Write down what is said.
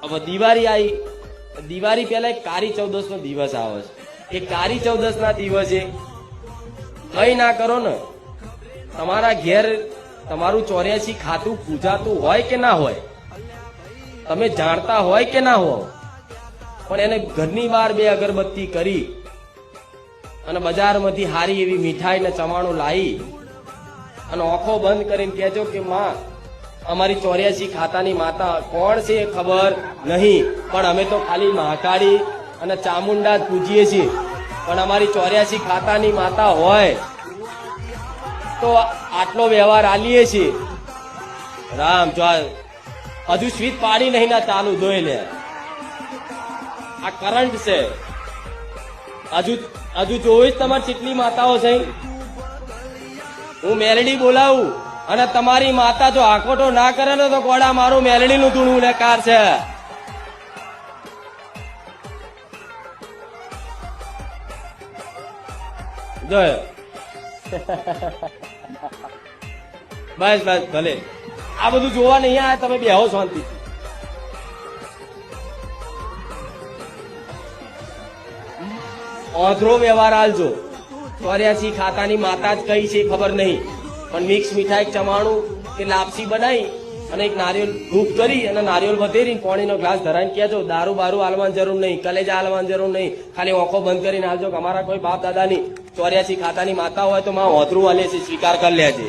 હવે દિવાળી આવી, દિવાળી પહેલા એક કાળી ચૌદસ નો દિવસ આવે છે. એ કાળી ચૌદસ ના દિવસે કઈ ના કરો ને, તમારા ઘેર તમારું 84 ખાતું પૂજાતું હોય કે ના હોય, તમે જાણતા હોય કે ના હોય, પણ એને ઘરની બહાર 2 અગરબત્તી કરી અને બજારમાંથી હારી એવી મીઠાઈ ને ચવાણું લાવી અને આંખો બંધ કરીને કહેજો કે માં, અમારી 84 ખાતાની માતા કોણ છે એ ખબર નહીં, પણ અમે તો ખાલી મહાકાળી અને ચામુંડા જ પૂજીએ છીએ, પણ અમારી 84 ખાતાની માતા હોય તો આટલો વ્યવહાર આલીએ છીએ. રામ જો હજુ સ્વીચ પાડી નહીં ના ચાલુ ધોઈ લે, આ કરંટ છે. હજુ જોઈશ તમારી કેટલી માતાઓ છે. હું મેલડી બોલાવું અને તમારી માતા જો આકોટો ના કરે ને તો ગોળા મારું મેલડી નું ધૂણું લેકાર છે. જોયો બસ બસ ભલે, આ બધું જોવા નહીં આયા, તમે બેહો શાંતિ. ઓધરો વ્યવહાર આલજો. 84 ખાતાની માતા જ કઈ છે ખબર નહીં, પણ મિક્સ મીઠાઈ ચમાણું કે લાપસી બનાવી અને એક નારિયેળ ધૂપ કરી અને નારિયેળ વધેરીને પાણીનો ગ્લાસ ધરાઈને કહેજો, દારૂ બારૂ આલવાની જરૂર નહીં, કલેજા આલવાની જરૂર નહીં, ખાલી આંખો બંધ કરીને આવજો કે અમારા કોઈ બાપ દાદાની 84 ખાતાની માતા હોય તો માં ઓધરું આલે છે, સ્વીકાર કરી લેજે.